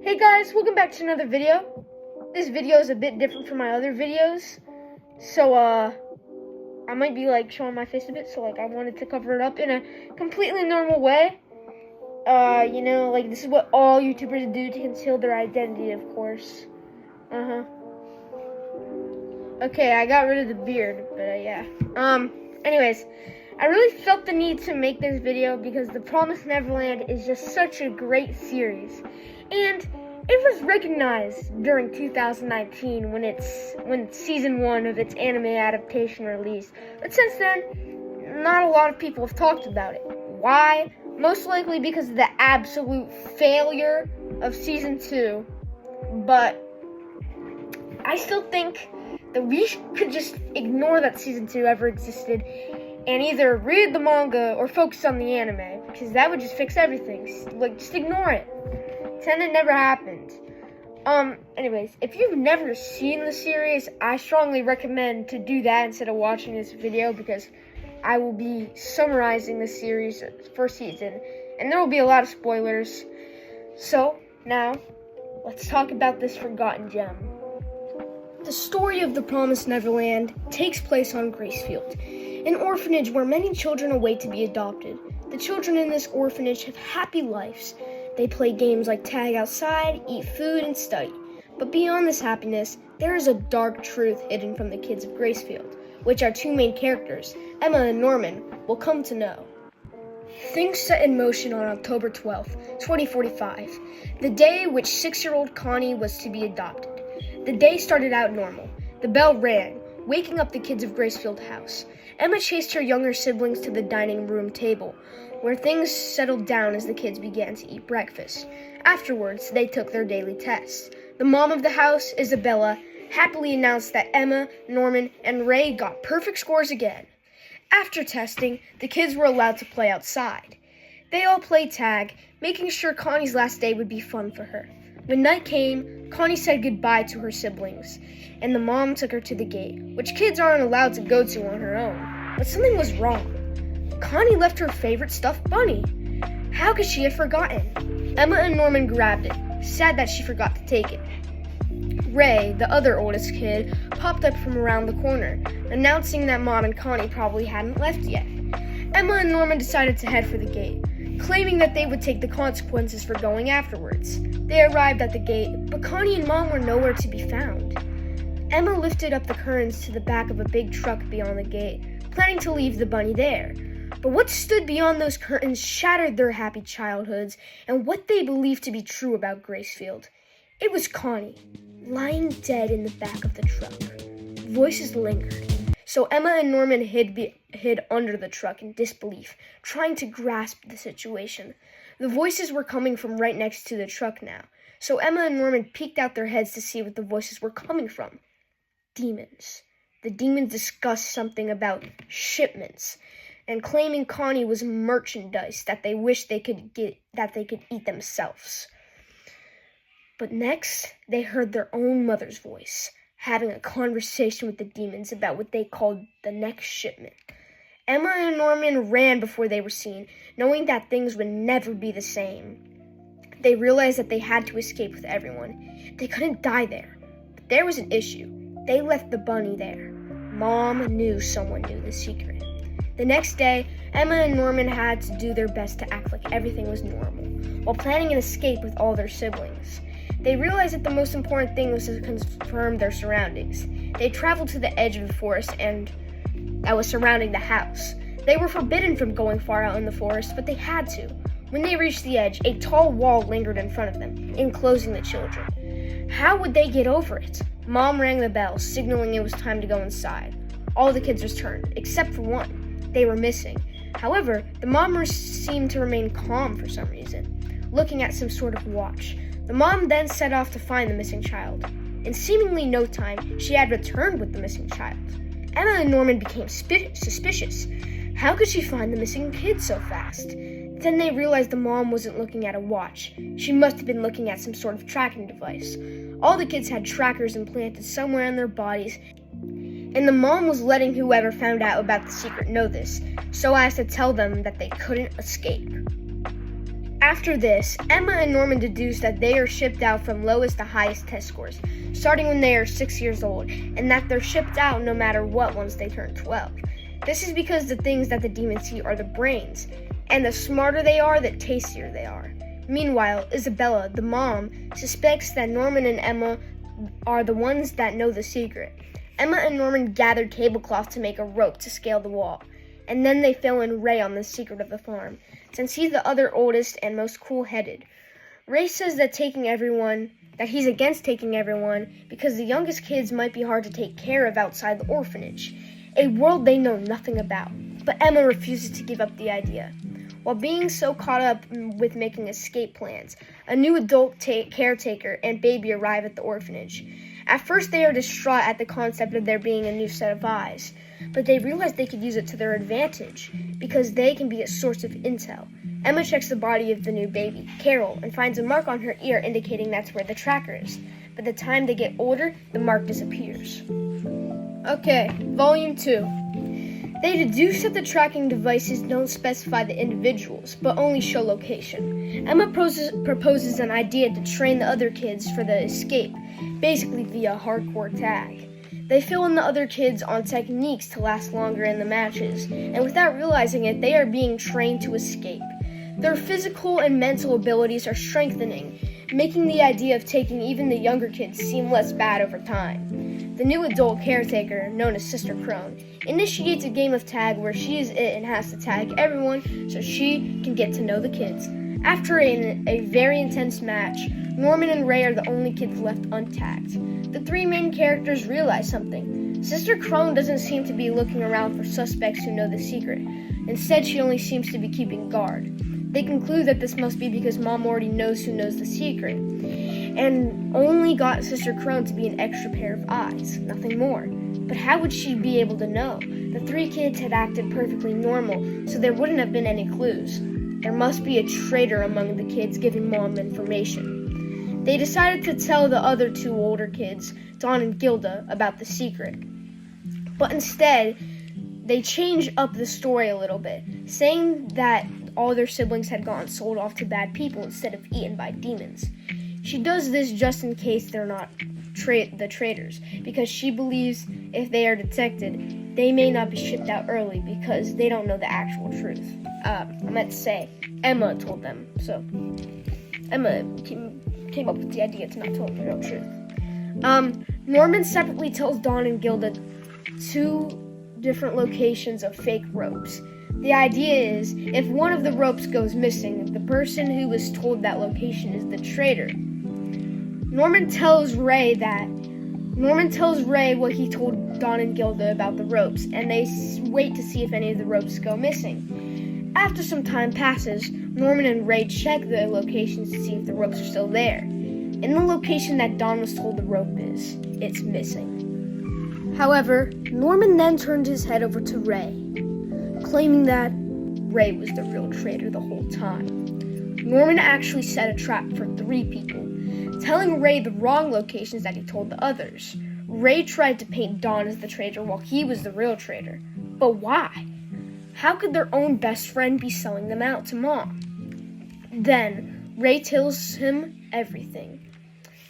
Hey guys, welcome back to another video. This video is a bit different from my other videos. So, I might be showing my face a bit, so I wanted to cover it up in a completely normal way. This is what all YouTubers do to conceal their identity, of course. Okay, I got rid of the beard, but yeah. Anyways, I really felt the need to make this video because The Promised Neverland is just such a great series. And it was recognized during 2019 when season 1 of its anime adaptation released. But since then, not a lot of people have talked about it. Why? Most likely because of the absolute failure of season 2. But I still think that we could just ignore that season 2 ever existed and either read the manga or focus on the anime, because that would just fix everything. Just ignore it. Pretend it never happened. Anyways, if you've never seen the series, I strongly recommend to do that instead of watching this video, because I will be summarizing the series first season, and there will be a lot of spoilers. So, now, let's talk about this forgotten gem. The story of The Promised Neverland takes place on Gracefield, an orphanage where many children await to be adopted. The children in this orphanage have happy lives. They play games like tag outside, eat food, and study. But beyond this happiness, there is a dark truth hidden from the kids of Gracefield, which our two main characters, Emma and Norman, will come to know. Things set in motion on October 12th, 2045, the day which 6-year-old Connie was to be adopted. The day started out normal. The bell rang, waking up the kids of Gracefield House. Emma chased her younger siblings to the dining room table, where things settled down as the kids began to eat breakfast. Afterwards, they took their daily tests. The mom of the house, Isabella, happily announced that Emma, Norman, and Ray got perfect scores again. After testing, the kids were allowed to play outside. They all played tag, making sure Connie's last day would be fun for her. When night came, Connie said goodbye to her siblings, and the mom took her to the gate, which kids aren't allowed to go to on her own. But something was wrong. Connie left her favorite stuffed bunny. How could she have forgotten? Emma and Norman grabbed it, sad that she forgot to take it. Ray, the other oldest kid, popped up from around the corner, announcing that Mom and Connie probably hadn't left yet. Emma and Norman decided to head for the gate, claiming that they would take the consequences for going afterwards. They arrived at the gate, but Connie and Mom were nowhere to be found. Emma lifted up the curtains to the back of a big truck beyond the gate, planning to leave the bunny there. But what stood beyond those curtains shattered their happy childhoods and what they believed to be true about Gracefield. It was Connie, lying dead in the back of the truck. Voices lingered, so Emma and Norman hid under the truck in disbelief, trying to grasp the situation. The voices were coming from right next to the truck now, so Emma and Norman peeked out their heads to see what the voices were coming from. Demons. The demons discussed something about shipments, and claiming Connie was merchandise that they wished they could eat themselves. But next, they heard their own mother's voice, having a conversation with the demons about what they called the next shipment. Emma and Norman ran before they were seen, knowing that things would never be the same. They realized that they had to escape with everyone. They couldn't die there. But there was an issue. They left the bunny there. Mom knew someone knew the secret. The next day, Emma and Norman had to do their best to act like everything was normal, while planning an escape with all their siblings. They realized that the most important thing was to confirm their surroundings. They traveled to the edge of the forest that was surrounding the house. They were forbidden from going far out in the forest, but they had to. When they reached the edge, a tall wall lingered in front of them, enclosing the children. How would they get over it? Mom rang the bell, signaling it was time to go inside. All the kids returned, except for one. They were missing. However, the mom seemed to remain calm for some reason, looking at some sort of watch. The mom then set off to find the missing child. In seemingly no time, she had returned with the missing child. Emma and Norman became suspicious. How could she find the missing kid so fast? Then they realized the mom wasn't looking at a watch. She must have been looking at some sort of tracking device. All the kids had trackers implanted somewhere in their bodies, and the mom was letting whoever found out about the secret know this, so as to tell them that they couldn't escape. After this, Emma and Norman deduce that they are shipped out from lowest to highest test scores, starting when they are 6 years old, and that they're shipped out no matter what once they turn 12. This is because the things that the demons eat are the brains, and the smarter they are, the tastier they are. Meanwhile, Isabella, the mom, suspects that Norman and Emma are the ones that know the secret. Emma and Norman gather tablecloth to make a rope to scale the wall, and then they fill in Ray on the secret of the farm, since he's the other oldest and most cool-headed. Ray says that he's against taking everyone because the youngest kids might be hard to take care of outside the orphanage, a world they know nothing about. But Emma refuses to give up the idea. While being so caught up with making escape plans, a new adult caretaker and baby arrive at the orphanage. At first, they are distraught at the concept of there being a new set of eyes, but they realize they could use it to their advantage because they can be a source of intel. Emma checks the body of the new baby, Carol, and finds a mark on her ear indicating that's where the tracker is. By the time they get older, the mark disappears. Okay, Volume 2. They deduce that the tracking devices don't specify the individuals, but only show location. Emma proposes an idea to train the other kids for the escape, basically via hardcore tag. They fill in the other kids on techniques to last longer in the matches, and without realizing it, they are being trained to escape. Their physical and mental abilities are strengthening, making the idea of taking even the younger kids seem less bad over time. The new adult caretaker, known as Sister Crone, initiates a game of tag where she is it and has to tag everyone so she can get to know the kids. After a very intense match, Norman and Ray are the only kids left untagged. The three main characters realize something. Sister Crone doesn't seem to be looking around for suspects who know the secret. Instead, she only seems to be keeping guard. They conclude that this must be because Mom already knows who knows the secret, and only got Sister Crone to be an extra pair of eyes, nothing more. But how would she be able to know? The three kids had acted perfectly normal, so there wouldn't have been any clues. There must be a traitor among the kids giving Mom information. They decided to tell the other two older kids, Dawn and Gilda, about the secret. But instead, they change up the story a little bit, saying that all their siblings had gotten sold off to bad people instead of eaten by demons. She does this just in case they're not the traitors, because she believes if they are detected, they may not be shipped out early because they don't know the actual truth. I meant to say, Emma told them, so Emma came up with the idea to not tell them the real truth. Norman separately tells Dawn and Gilda 2 different locations of fake ropes. The idea is, if one of the ropes goes missing, the person who was told that location is the traitor. Norman tells Ray what he told Dawn and Gilda about the ropes, and they wait to see if any of the ropes go missing. After some time passes, Norman and Ray check the locations to see if the ropes are still there. In the location that Dawn was told the rope is, it's missing. However, Norman then turned his head over to Ray, claiming that Ray was the real traitor the whole time. Norman actually set a trap for 3 people, telling Ray the wrong locations that he told the others. Ray tried to paint Dawn as the traitor while he was the real traitor. But why? How could their own best friend be selling them out to Mom? Then, Ray tells him everything.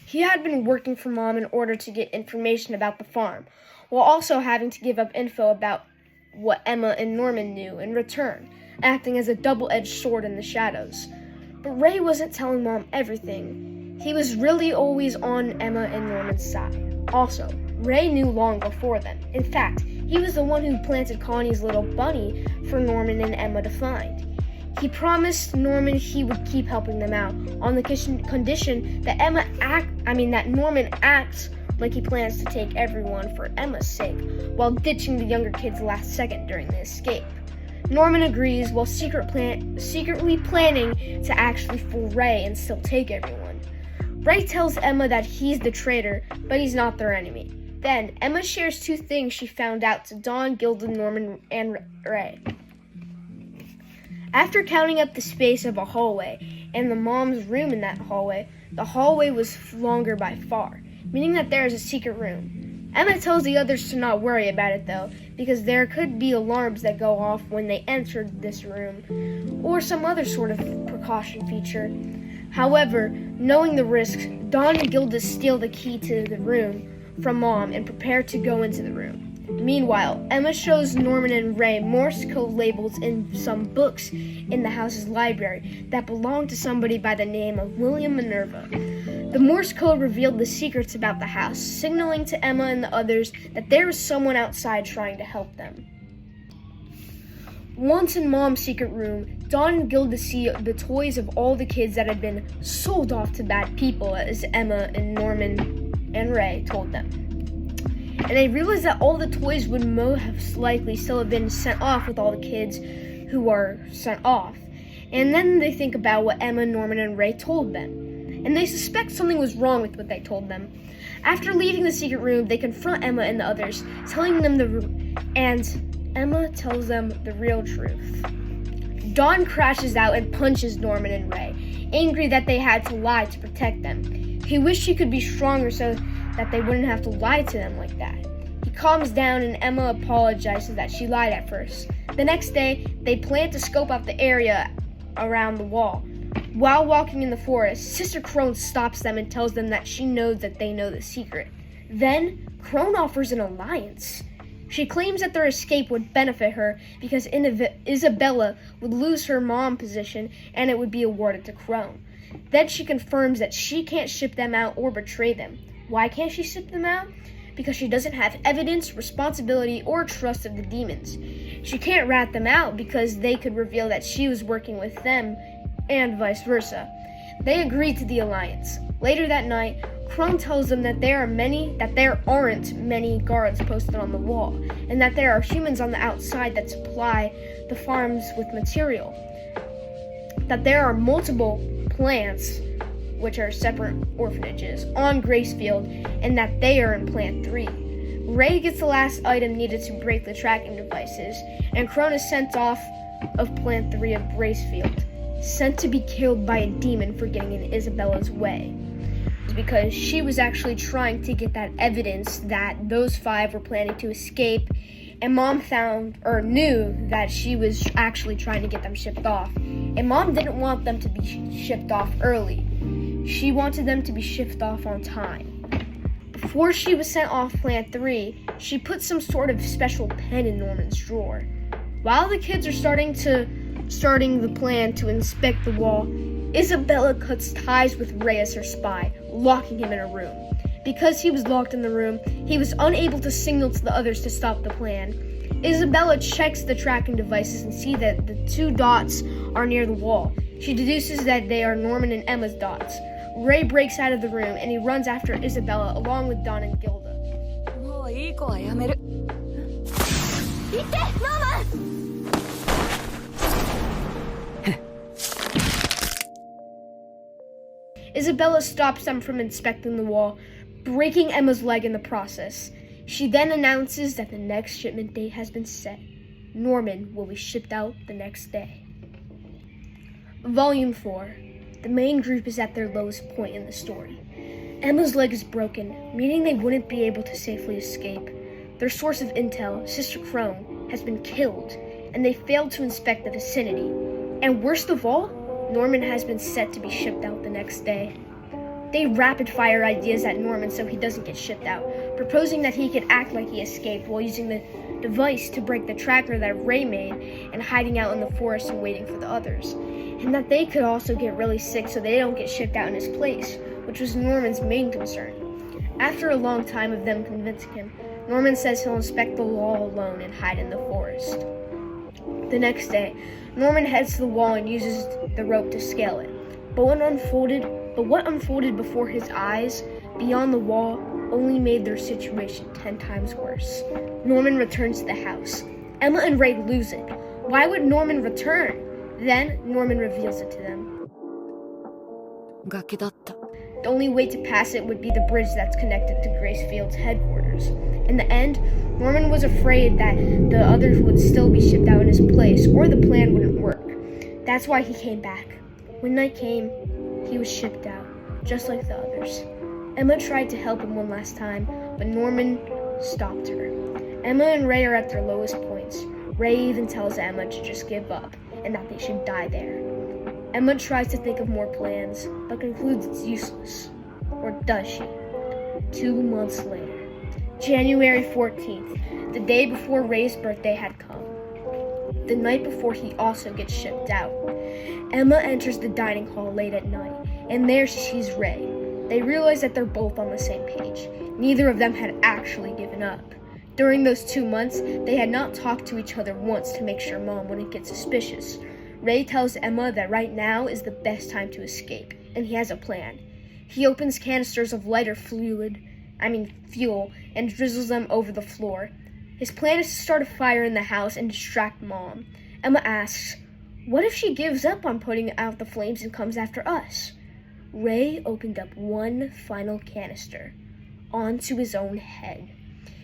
He had been working for Mom in order to get information about the farm, while also having to give up info about what Emma and Norman knew in return, acting as a double-edged sword in the shadows. But Ray wasn't telling Mom everything. He was really always on Emma and Norman's side. Also, Ray knew long before them. In fact, he was the one who planted Connie's little bunny for Norman and Emma to find. He promised Norman he would keep helping them out on the condition that Norman acts like he plans to take everyone for Emma's sake, while ditching the younger kids last second during the escape. Norman agrees while secretly planning to actually fool Ray and still take everyone. Ray tells Emma that he's the traitor, but he's not their enemy. Then, Emma shares 2 things she found out to Dawn, Gilda, Norman, and Ray. After counting up the space of a hallway and the mom's room in that hallway, the hallway was longer by far, meaning that there is a secret room. Emma tells the others to not worry about it though, because there could be alarms that go off when they entered this room, or some other sort of precaution feature. However, knowing the risks, Dawn and Gilda steal the key to the room from Mom and prepare to go into the room. Meanwhile, Emma shows Norman and Ray Morse code labels in some books in the house's library that belong to somebody by the name of William Minerva. The Morse code revealed the secrets about the house, signaling to Emma and the others that there was someone outside trying to help them. Once in Mom's secret room, Dawn and Gilda see the toys of all the kids that had been sold off to bad people, as Emma and Norman and Ray told them. And they realize that all the toys would most likely still have been sent off with all the kids who are sent off. And then they think about what Emma, Norman, and Ray told them. And they suspect something was wrong with what they told them. After leaving the secret room, they confront Emma and the others, telling them and Emma tells them the real truth. Dawn crashes out and punches Norman and Ray, angry that they had to lie to protect them. He wished he could be stronger so that they wouldn't have to lie to them like that. He calms down and Emma apologizes that she lied at first. The next day, they plan to scope out the area around the wall. While walking in the forest, Sister Crone stops them and tells them that she knows that they know the secret. Then, Crone offers an alliance. She claims that their escape would benefit her because Isabella would lose her mom position and it would be awarded to Crone. Then she confirms that she can't ship them out or betray them. Why can't she ship them out? Because she doesn't have evidence, responsibility, or trust of the demons. She can't rat them out because they could reveal that she was working with them and vice versa. They agree to the alliance. Later that night, Crone tells them that there aren't many guards posted on the wall, and that there are humans on the outside that supply the farms with material. That there are multiple plants, which are separate orphanages, on Gracefield, and that they are in Plant 3. Ray gets the last item needed to break the tracking devices, and Crone is sent off of Plant 3 of Gracefield, sent to be killed by a demon for getting in Isabella's way. Because she was actually trying to get that evidence that those 5 were planning to escape, and Mom knew that she was actually trying to get them shipped off. And Mom didn't want them to be shipped off early. She wanted them to be shipped off on time. Before she was sent off Plant 3, she put some sort of special pen in Norman's drawer. While the kids are starting the plan to inspect the wall, Isabella cuts ties with Ray as her spy, locking him in a room. Because he was locked in the room, he was unable to signal to the others to stop the plan. Isabella checks the tracking devices and sees that the 2 dots are near the wall. She deduces that they are Norman and Emma's dots. Ray breaks out of the room and he runs after Isabella along with Dawn and Gilda. Isabella stops them from inspecting the wall, breaking Emma's leg in the process. She then announces that the next shipment date has been set. Norman will be shipped out the next day. Volume 4. The main group is at their lowest point in the story. Emma's leg is broken, meaning they wouldn't be able to safely escape. Their source of intel, Sister Crone, has been killed, and they failed to inspect the vicinity. And worst of all, Norman has been set to be shipped out the next day. They rapid-fire ideas at Norman so he doesn't get shipped out, proposing that he could act like he escaped while using the device to break the tracker that Ray made and hiding out in the forest and waiting for the others. And that they could also get really sick so they don't get shipped out in his place, which was Norman's main concern. After a long time of them convincing him, Norman says he'll inspect the wall alone and hide in the forest. The next day, Norman heads to the wall and uses the rope to scale it. But what unfolded before his eyes, beyond the wall, only made their situation 10 times worse. Norman returns to the house. Emma and Ray lose it. Why would Norman return? Then, Norman reveals it to them. The only way to pass it would be the bridge that's connected to Gracefield's headquarters. In the end, Norman was afraid that the others would still be shipped out in his place, or the plan wouldn't work. That's why he came back. When night came, he was shipped out, just like the others. Emma tried to help him one last time, but Norman stopped her. Emma and Ray are at their lowest points. Ray even tells Emma to just give up and that they should die there. Emma tries to think of more plans, but concludes it's useless. Or does she? 2 months later, January 14th, the day before Ray's birthday had come. The night before he also gets shipped out. Emma enters the dining hall late at night, and there she sees Ray. They realize that they're both on the same page. Neither of them had actually given up. During those 2 months, they had not talked to each other once to make sure Mom wouldn't get suspicious. Ray tells Emma that right now is the best time to escape, and he has a plan. He opens canisters of lighter fuel, and drizzles them over the floor. His plan is to start a fire in the house and distract Mom. Emma asks, what if she gives up on putting out the flames and comes after us? Ray opened up one final canister onto his own head.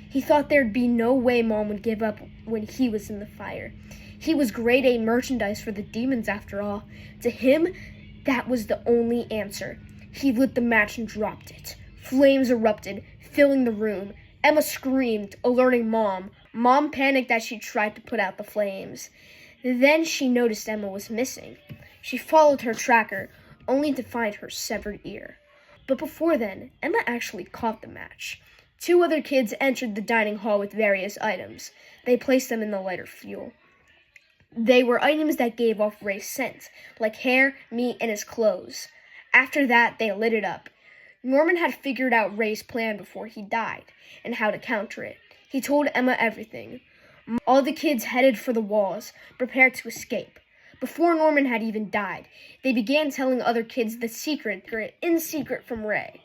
He thought there'd be no way Mom would give up when he was in the fire. He was grade A merchandise for the demons after all. To him, that was the only answer. He lit the match and dropped it. Flames erupted, filling the room. Emma screamed, alerting Mom. Mom panicked as she tried to put out the flames. Then she noticed Emma was missing. She followed her tracker, only to find her severed ear. But before then, Emma actually caught the match. 2 other kids entered the dining hall with various items. They placed them in the lighter fuel. They were items that gave off Ray's scent, like hair, meat, and his clothes. After that, they lit it up. Norman had figured out Ray's plan before he died, and how to counter it. He told Emma everything. All the kids headed for the walls, prepared to escape. Before Norman had even died, they began telling other kids the secret in secret from Ray.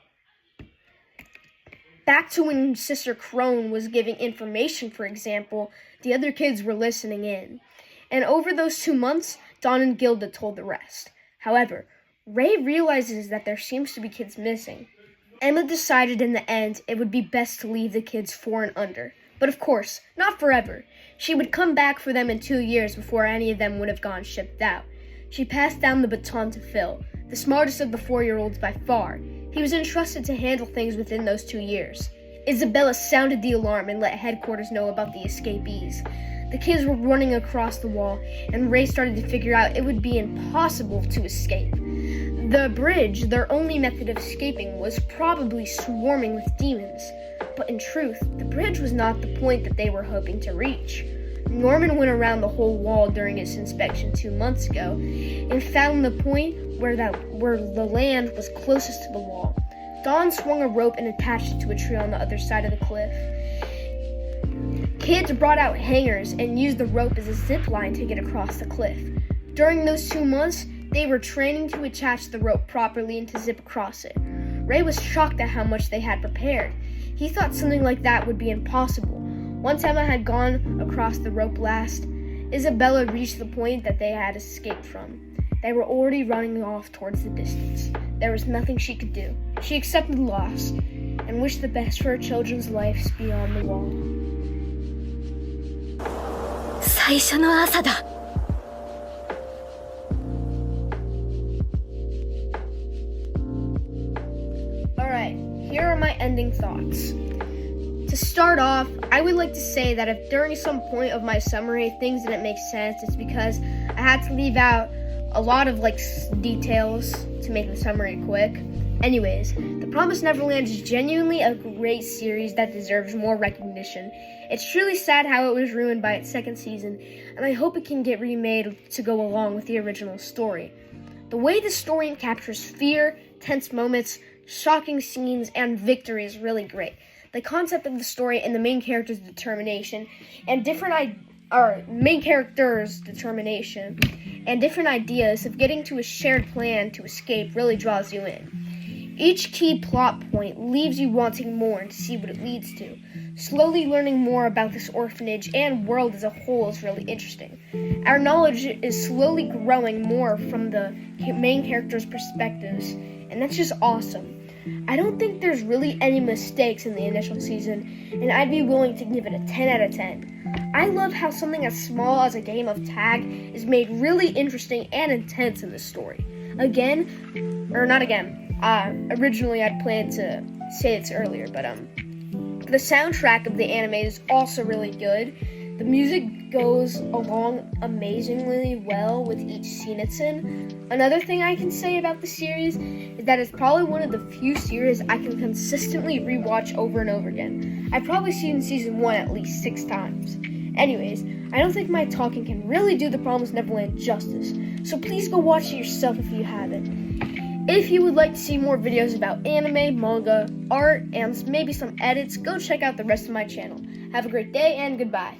Back to when Sister Crone was giving information, for example, the other kids were listening in. And over those 2 months, Dawn and Gilda told the rest. However, Ray realizes that there seems to be kids missing. Emma decided in the end it would be best to leave the kids 4 and under. But of course, not forever. She would come back for them in 2 years before any of them would have gone shipped out. She passed down the baton to Phil, the smartest of the 4-year-olds by far. He was entrusted to handle things within those 2 years. Isabella sounded the alarm and let headquarters know about the escapees. The kids were running across the wall, and Ray started to figure out it would be impossible to escape. The bridge, their only method of escaping, was probably swarming with demons. But in truth, the bridge was not the point that they were hoping to reach. Norman went around the whole wall during his inspection 2 months ago, and found the point where the land was closest to the wall. Dawn swung a rope and attached it to a tree on the other side of the cliff. Kids brought out hangers and used the rope as a zip line to get across the cliff. During those 2 months, they were training to attach the rope properly and to zip across it. Ray was shocked at how much they had prepared. He thought something like that would be impossible. Once Emma had gone across the rope last, Isabella reached the point that they had escaped from. They were already running off towards the distance. There was nothing she could do. She accepted loss and wished the best for her children's lives beyond the wall. 最初の朝だ。Alright, here are my ending thoughts. To start off, I would like to say that if during some point of my summary things didn't make sense, it's because I had to leave out a lot of details to make the summary quick. Anyways, The Promised Neverland is genuinely a great series that deserves more recognition. It's truly sad how it was ruined by its 2nd season, and I hope it can get remade to go along with the original story. The way the story captures fear, tense moments, shocking scenes, and victory is really great. The concept of the story and the main character's determination and different ideas of getting to a shared plan to escape really draws you in. Each key plot point leaves you wanting more and to see what it leads to. Slowly learning more about this orphanage and world as a whole is really interesting. Our knowledge is slowly growing more from the main characters' perspectives, and that's just awesome. I don't think there's really any mistakes in the initial season, and I'd be willing to give it a 10 out of 10. I love how something as small as a game of tag is made really interesting and intense in the story. Originally I'd planned to say this earlier, but The soundtrack of the anime is also really good. The music goes along amazingly well with each scene it's in. Another thing I can say about the series is that it's probably one of the few series I can consistently rewatch over and over again. I've probably seen season 1 at least 6 times. Anyways, I don't think my talking can really do the Promised Neverland justice, so please go watch it yourself if you haven't. If you would like to see more videos about anime, manga, art, and maybe some edits, go check out the rest of my channel. Have a great day and goodbye.